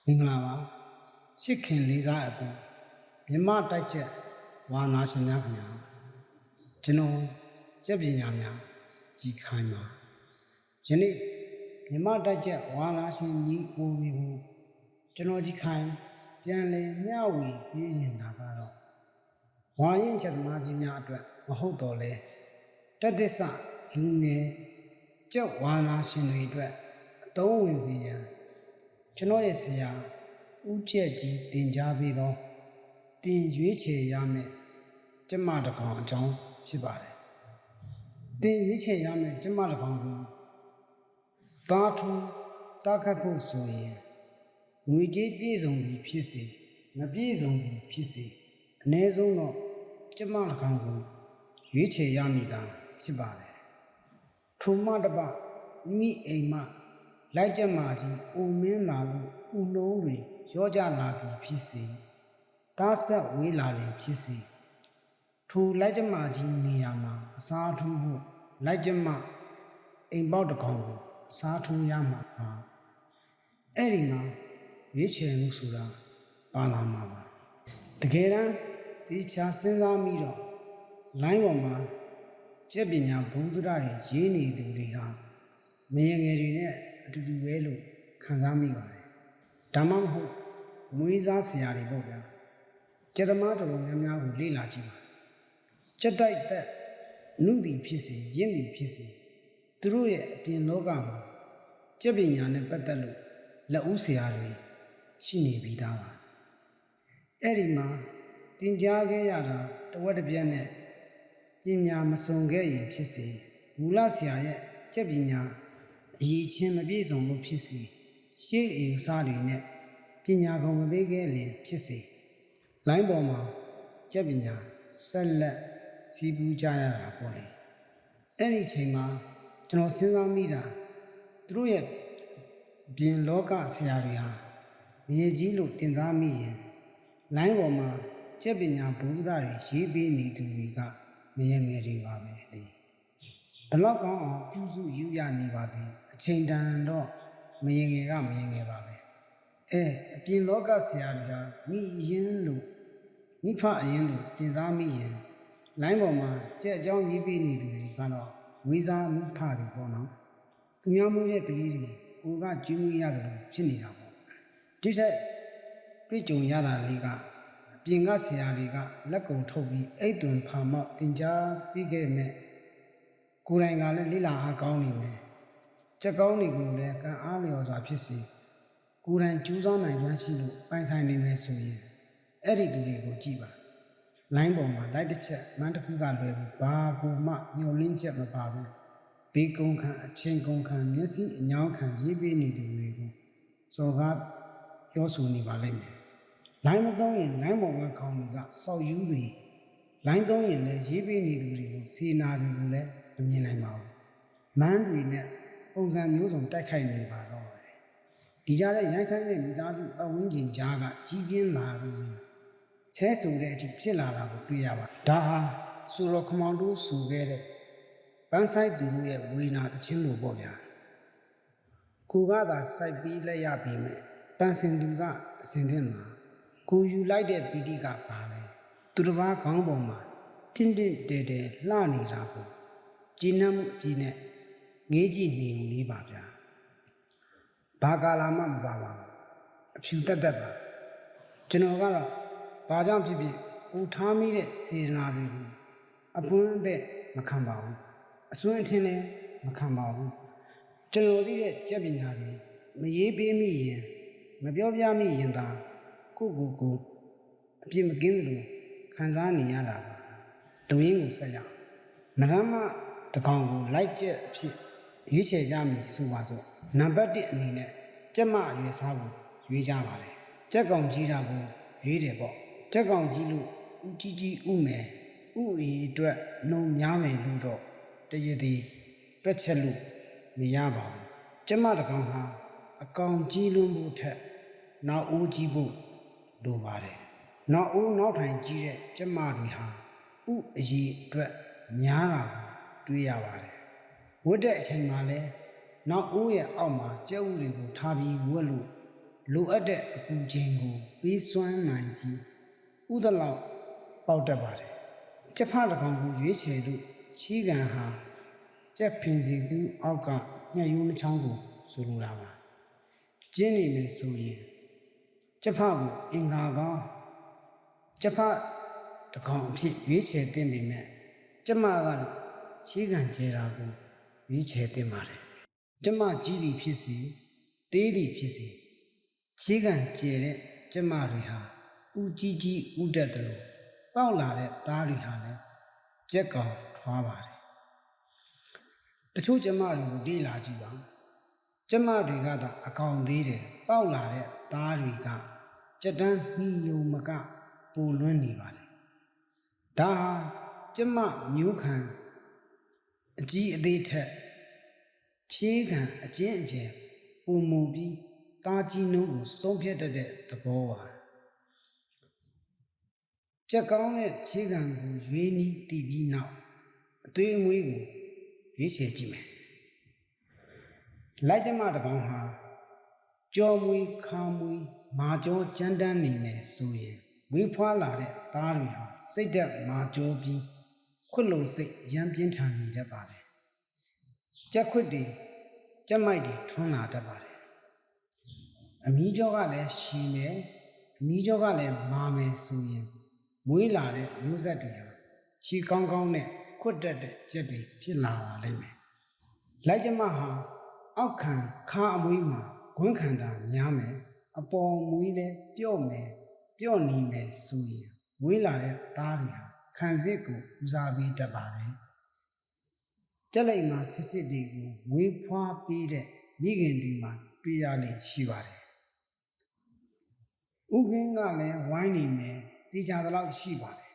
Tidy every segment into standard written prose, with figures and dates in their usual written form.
မင်္ဂလာပါချစ်ခင်လေးစားအပ်သောမြမတိုက်ချက်ဝါနာရှင်များခင်ဗျာကျွန်တော်ကျက်ပညာများကြီးခိုင်းပါယနေ့မြမတိုက်ချက်ဝါနာရှင်ကြီးဦးဝီကိုကျွန်တော်ကြီးခိုင်းပြန်လည်မျှဝေပေးနေတာကတော့ဝါရင်ချက်သမားကြီးများအတွက်မဟုတ်တော့လဲတတ္တဆလူငယ်ကျက်ဝါနာရှင်တွေအတွက်အသုံးဝင်စေရန်ကျွန်တော်ရဲ့ဆရာဦးကျက်ကြီးတင်ကြားပေးသောတင်ရွေးချယ်ရမယ့်ကျမတစ်ကောင်အကြောင်းဖြစ်ပါတယ်တင်ရွေးချယ်ရမယ့်ကျမတစ်ကောင်ကိုတာထူတာခတ်ဖို့ဆိုရင်ငွေကြေးပြည့်စုံသည်ဖြစ်စေမပြည့်စုံသည်ဖြစ်စေအ ਨੇ ဆုံးတော့ကျမတစ်ကောင်ကိုရွေးချယ်ရမည်သာဖြစ်ပါတယ်ထိုမှတပမိအိမ်မှလိုက်ကြမှာကြီးအိုမင်းလာလို့ဥလုံးတွေရောကြလာသည်ဖြစ်စေတားဆက်ဝေးလာလင်ဖြစ်စေထိုလိုက်ကြမှာကြီးနေရာမှာအစားထိုးဖို့လိုက်ကြမှာအိမ်ပေါက်တစ်ကောင်ကိုအစားထိုးရမှာပါအဲ့ဒီမှာရွေးချယ်မှုဆိုတာပါလာမှာပါတကယ်တမ်းဒီချာစဉ်းစားမိတော့လိုင်းပေါ်မှာကျက်ပညာဘုဒ္ဓတွေရေးနေသူတွေဟာမယငယ်တွေနဲ့အတူတူပဲလို့ခံစားမိပါတယ်ဒါမှမဟုတ်မွေးစားဆရာတွေပေါ့ဗျာကျက်သမားတော်များများကိုလေ့လာကြည့်ပါကျက်တိုက်သက်နုသည်ဖြစ်စေရင့်သည်ဖြစ်စေသူတို့ရဲ့အပြင်လောကမှာကျက်ပညာနဲ့ပတ်သက်လို့လက်ဦးဆရာတွေရှိနေပြီးသားပါအဲ့ဒီမှာသင်ကြားခဲ့ရတာတဝက်တစ်ပြက်နဲ့ပညာမစုံခဲ့ရင်ဖြစ်စေမူလဆရာရဲ့ကျက်ပညာအရေးချင်းမပြည့်စုံလို့ဖြစ်စေရှေးအယူဆတွေနဲ့ပညာကုန်မပေးခဲ့လင်ဖြစ်စေလိုင်းပေါ်မှာကျက်ပညာဆက်လက်စီးပူးကြရတာပေါ့လေအဲ့ဒီချိန်မှာကျွန်တော်စဉ်းစားမိတာသူတို့ရဲ့ပြင်လောကဆရာတွေဟာမြေကြီးလို့တင်စားမိရင်လိုင်းပေါ်မှာကျက်ပညာဘုဒ္ဓတွေရေးပေးနေသူတွေကမယငယ်တွေပါပဲလေဘလောက်ကောင်းအောင်ပြုစုယူရနေပါစေအချိန်တန်တော့မယငယ်ကမယငယ်ပါပဲအပြင်လောကဆရာတွေကမိအရင်လို့မိဖအရင်လို့တင်စားမိရင်လိုင်းပေါ်မှာကြက်အကြောင်းရေးပေးနေသူတွေကတော့ဝေစားမိဖတွေပေါ့နော်သူများမိုးတဲ့ကလေးတွေကိုကကျွေးမွေးရတယ်လို့ဖြစ်နေတာပေါ့ဒီထက်တွေ့ကြုံရတာလေးကအပြင်ကဆရာတွေကလက်ကုံထုတ်ပြီးအိတ်သွန်ဖာမောက်တင်ကြားပြီးခဲ့မဲ့ကိုယ်တိုင်ကလည်းလိလာအားကောင်းနေမယ်ချက်ကောင်းတွေကိုလည်းကံအားလျော်စွာဖြစ်စေကိုယ်တိုင်ကြိုးစားနိုင်စွမ်းရှိလို့ပိုင်ဆိုင်နေမယ်ဆိုရင်အဲ့ဒီသူတွေကိုကြည့်ပါလိုင်းပေါ်မှာလိုက်တစ်ချက်မန်းတစ်ခုကလွယ်ပြီးဘာကိုမှညှို့လင်းချက်မပါဘူးဘေးကုန်းခံအချင်းကုန်းခံမျက်စိအညောင်းခံရေးပေးနေသူတွေကိုစော်ကားပြောဆိုနေပါလိမ့်မယ်လိုင်းမသုံးရင်လိုင်းပေါ်ကခေါင်းတွေကစောက်ယူတွေလိုင်းသုံးရင်လည်းရေးပေးနေသူတွေကိုစေနာတွေကိုလည်းမမြင်နိုင်ပါဘူးမန်းတွေနဲ့ပုံစံမျိုးစုံတိုက်ခိုက်နေပါတော့ဒီကြားထဲရိုင်းဆိုင်တဲ့မိသားစုအဝင်းကျင်ကြားကကြီးပြင်းလာပြီးချဲဆိုတဲ့အထိဖြစ်လာတာကိုတွေ့ရပါဒါဟာဆိုတော့ခမောင်တို့ဆိုခဲ့တဲ့ပန်းဆိုင်သူတို့ရဲ့ဝေနာတခြင်းလိုပေါ့ဗျာကိုကသာစိုက်ပြီးလက်ရပြီးမဲ့ပန်းစင်သူကအစင်တင်မှာကိုယူလိုက်တဲ့ပီတိကပါလဲသူတစ်ပါးခေါင်းပေါ်မှာတင့်တင့်တဲတဲလှနေတာကိုကျဉ်းနှံ့မှုအပြည့်နဲ့ငေးကြည့်နေုံလေးပါဗျာဘာကာလာမှမပါပါဘူးအဖြူတက်တက်ပါကျွန်တော်ကတော့ဘာကြောင့်ဖြစ်ဖြစ်ဦးထားမိတဲ့စေတနာတွေကိုအပွန်းပဲ့မခံပါဘူးအစွန်းအထင်းလည်းမခံပါဘူးကျွန်တော်သိတဲ့ကျက်ပညာတွေမရေးပေးမိရင်မပြောပြမိရင်သာကိုအပြစ်မကင်းလို့ခံစားနေရတာပါဒုံရင်းကိုဆက်ရမရမ်းမတကောင်ကိုလိုက်ကျက်အဖြစ်ရွေးချယ်ကြမည်ဆိုပါစို့နံပါတ်1အနေနဲ့ကျက်မအရွယ်စားကိုရွေးကြပါတယ်ကျက်ကောင်ကြီးတာကိုရွေးတယ်ပေါ့ကျက်ကောင်ကြီးလို့ဥကြီးဥမယ်ဥအေးအတွက်နှုံများမယ်လို့တော့တရည်တွက်ချက်လို့မရပါဘူးကျက်မတကောင်ဟာအကောင်ကြီးလွန်းဖို့ထက်နောက်ဦးကြီးဖို့လိုပါတယ် နောက်ဦးနောက်ထိုင်ကြည့်တဲ့ကျမတွေဟာဥအရေးအတွက်များတာကိုတွေ့ရပါတယ်ဝတ်တဲ့အချိန်မှာလည်းနောက်ဦးရဲ့အောက်မှာကျဲဥတွေကိုထားပြီးဝတ်လို့လိုအပ်တဲ့အပူချိန်ကိုပေးစွမ်းနိုင်ပြီးဥဒလောက်ပေါက်တတ်ပါတယ်ကျက်ဖတစ်ကောင်ကိုရွေးချယ်လို့ချီးကန်ဟာကျက်ဖင်စီကူအောက်ကညှက်ရိုးနှချောင်းကိုဆိုလိုတာပါကျင်းနေမယ်ဆိုရင်ကျက်ဖကိုအင်္ဂါကောင်းကျက်ဖတစ်ကောင်အဖြစ်ရွေးချယ်သင့်ပေမဲ့ကျမကတော့ချီးကန်ကျဲတာကိုရွေးချယ်သင့်ပါတယ်ကျမကြီးသည်ဖြစ်စီတေးသည်ဖြစ်စီချီးကန်ကျဲတဲ့ကျမတွေဟာဥကြီးကြီးဥတက်တယ်လို့ပေါက်လာတဲ့သားတွေဟာလည်းကြက်ကောင်ထွားပါတယ်တချို့ကျမတွေကိုလေ့လာကြည့်ပါကျမတွေကသာအကောင်သေးတယ်ပေါက်လာတဲ့သားတွေကကြက်တန်းမှီယုံမကပိုလွန်းနေပါတယ်ဒါဟာကျမမျိုးခံအကြီးအသေးထက်ချေးခံအကျဉ်းအကျယ်ပုံမူပြီးသားကြီးနှုံးကိုဆုံးဖြတ်တတ်တဲ့သဘောပါကြက်ကောင်းတဲ့ချေးခံကိုရွေးနီးတည်ပြီးနောက်အသွေးအမွေးကိုရွေးချယ်ကြည့်မယ်လိုက်ကျမတစ်ကောင်ဟာကြော်မွေခါမွေမာကြောကြမ်းတမ်းနေမယ်ဆိုရင်ဝေးဖွာလာတဲ့သားတွေဟာစိတ်သက်မာကြောပြီးခွတ်လုံစိတ်ရမ်းပြင်းထန်နေတတ်ပါတယ်ကြက်ခွတ်တွေကြက်မိုက်တွေထွန်းလာတတ်ပါတယ်အမီးကြောကလည်းရှည်မယ်အမီးကြောကလည်းမာမယ်ဆိုရင်မွေးလာတဲ့မျိုးဆက်တွေဟာခြေကောင်းကောင်းနဲ့ခွတ်တက်တဲ့ကြက်တွေဖြစ်လာပါလိမ့်မယ်လိုက်ကျမဟာအောက်ခံခါအမွေးမှာဂွန်းခံတာများမယ်အပေါ်မွေးလည်းပြော့မယ်ပြော့နေမယ်ဆိုရင်မွေးလာတဲ့သားတွေဟာခံစစ်ကိုဦးစားပေးတတ်ပါတယ်ကြက်လိမ်မှာစစ်စစ်တွေကိုမွေးဖွားပေးတဲ့မိခင်တွေမှာတွေ့ရလေရှိပါတယ်ဥခင်းကလည်းဝိုင်းနေမယ်တေချာသလောက်ရှိပါတယ်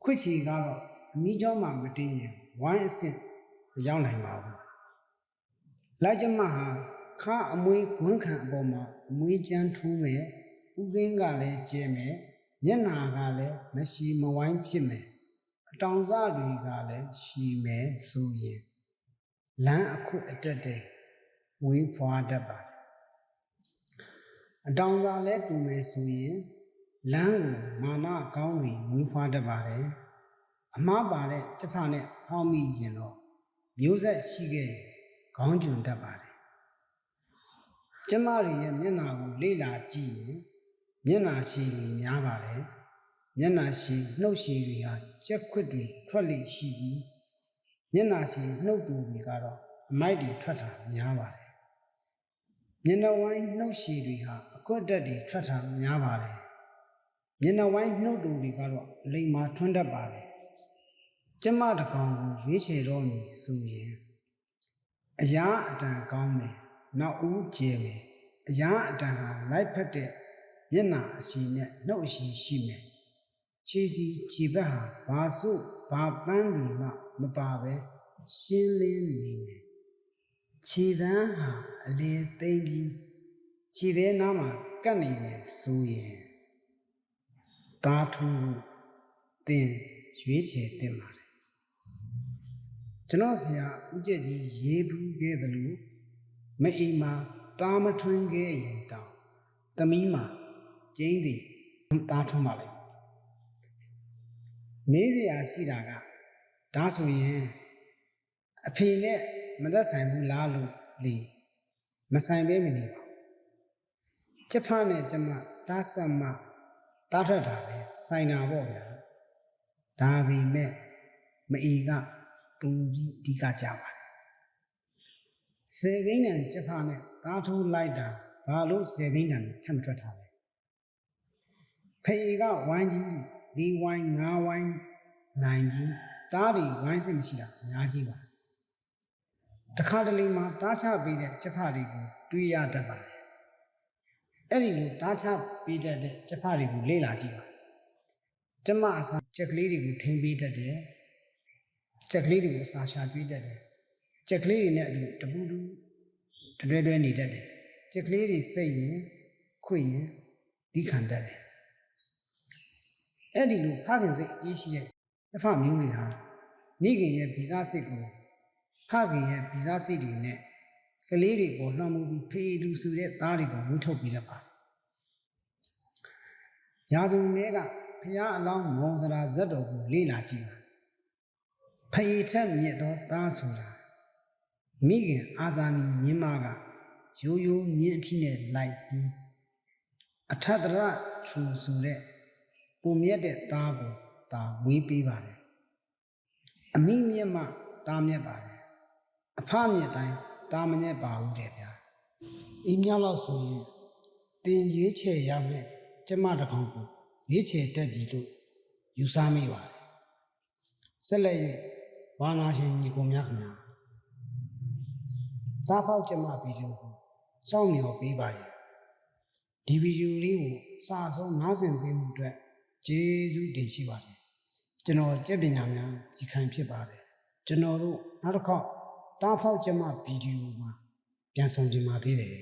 ခွစ်ချီကတော့အမီးကျောင်းမှာမတင်းရင်ဝိုင်းအဆင့်မရောက်နိုင်ပါဘူးလိုက်ကျမဟာခါအမွေးဂွန်းခံအပေါ်မှာအမွေးချမ်းထိုးမယ်ဥခင်းကလည်းကျဲမယ်မျက်နာကလည်းမရှိမဝိုင်းဖြစ်မယ်အတောင်စတွေကလည်းရှည်မယ်ဆိုရင်လမ်းအခွတ်အတက်တဲ့ဝေးဖွာတတ်ပါတယ်အတောင်စာလည်းတူမယ်ဆိုရင်လမ်းကိုမာနကောင်းတွေဝေးဖွာတတ်ပါတယ်အမှားပါတဲ့ကျဖနဲ့ဟောင်းမိရင်တော့မျိုးဆက်ရှိခဲ့ရင်ခေါင်းကျွံတတ်ပါတယ်ကျမတွေရဲ့မျက်နာကိုလေ့လာကြည့်ရင်မျက်နာရှည်တွေများပါတယ်မျက်နာရှည်နှုတ်ရှည်တွေဟာကြက်ခွတ်တွေထွက်လေရှိပြီးမျက်နာရှည်နှုတ်တူတွေကတော့အမိုက်တွေထွက်တာများပါတယ်မျက်နှာဝိုင်းနှုတ်ရှည်တွေဟာအခွတ်တက်တွေထွက်တာများပါတယ်မျက်နှာဝိုင်းနှုတ်တူတွေကတော့လိမ္မာထွန်းတတ်ပါတယ်ကျမတစ်ကောင်ကိုရွေးချယ်တော့မည်ဆိုရင်အရာအတန်ကောင်းမယ်နောက်ဦးကျဲမယ်အရာအတန်ဟာလိုက်ဖက်တဲ့မျက်နှာအရှည်နဲ့နှုတ်အရှည်ရှိမယ်ခြေစီခြေဘက်ဟာဘာစို့ဘာပန်းတွေမှမပါပဲရှင်းလင်းနေမယ်ခြေသန်းဟာအလင်းသိမ့်ပြီးခြေသေးနားမှာကပ်နေမယ်ဆိုရင်သားထူးသင်ရွေးချယ်သင့်ပါတယ်ကျွန်တော်ဆရာဦးကျက်ကြီးရေးဖူးခဲ့သလိုမအိမ်မှာသားမထွင်းခဲ့ရင်တောင်သမီးမှာကျင်းသည်သားထွန်းပါလိမ့်မေးစရာရှိတာကဒါဆိုရင်အဖေနဲ့မသက်ဆိုင်ဘူးလားလို့လေမဆိုင်ပဲမနေပါဘူးကျဖနဲ့ကျမသားဆက်မသားထွက်တာပဲဆိုင်တာပေါ့ဗျာဒါပေမဲ့မအီကပူပြီးအဓိကကြပါတယ်10 သိန်းတန်ကျဖနဲ့သားထိုးလိုက်တာဘာလို့10 သိန်းတန်ထပ်မထွက်တာလဲဖေကဝိုင်းကြီး4 ဝိုင်း5 ဝိုင်းနိုင်ပြီးသားတွေဝိုင်းစစ်မရှိတာအများကြီးပါတခါတလေမှာသားချပေးတဲ့ကျဖတွေကိုတွေးရတတ်ပါတယ်အဲ့ဒီလိုသားချပေးတတ်တဲ့ကျဖတွေကိုလေ့လာကြည့်ပါကျမအစားချက်ကလေးတွေကိုထိမ့်ပေးတတ်တယ်ချက်ကလေးတွေကိုအစာရှာတွေးတတ်တယ်ချက်ကလေးတွေနဲ့အတူတပူတူတွဲနေတတ်တယ်ချက်ကလေးတွေစိတ်ရင်ခွေရင်ဒီခံတတ်တယ် အဲ့ဒီလိုဖခင်စိတ်အေးရှိတဲ့တစ်ဖမျိုးတွေဟာမိခင်ရဲ့ဗီဇစိတ်ကိုဖခင်ရဲ့ဗီဇစိတ်တွေနဲ့ကလေးတွေပေါ်လွှမ်းမိုးပြီးဖေးတူဆိုတဲ့သားတွေကိုမွေးထုတ်ပေးတတ်ပါတယ်။ရာဇဝင်တွေကဖခင်အလောင်းမောစရာဇတ်တော်ကိုလေ့လာကြည့်ပါ။ဖေးထက်မြင့်သောသားဆိုတာမိခင်အာဇာနည်မြင်းမကရိုးရိုးမြင့်အထိနဲ့လိုက်ပြီးအထတရထူဆိုတဲ့ပုံမြတ်တဲ့သားကိုဒါဝေးပေးပါတယ်အမိမြတ်မှသားမြတ်ပါတယ်အဖမြတ်တိုင်းသားမမြတ်ပါဘူးတဲ့ဗျာဤမြောက်လို့ဆိုရင်တင်ရွေးချယ်ရမယ်ကျမတကောင်ကိုရွေးချယ်တတ်ပြီလို့ယူဆမိပါတယ်ဆက်လက်၍ဝါနာရှင်ညီကိုများခင်ဗျာသားဖောက်ကျမဗီဒီယိုကိုစောင့်မျှော်ပေးပါရဲ့ဒီဗီဒီယိုလေးကိုအစအဆုံးနားဆင်ပေးမှုအတွက်ကျေးဇူးတင်ရှိပါတယ်ကျွန်တော်ကျက်ပညာများကြီးခိုင်ဖြစ်ပါတယ်ကျွန်တော်တို့နောက်တစ်ခေါက်တားဖောက်ကျမဗီဒီယိုမှာပြန်ဆောင်ကြပါသေးတယ်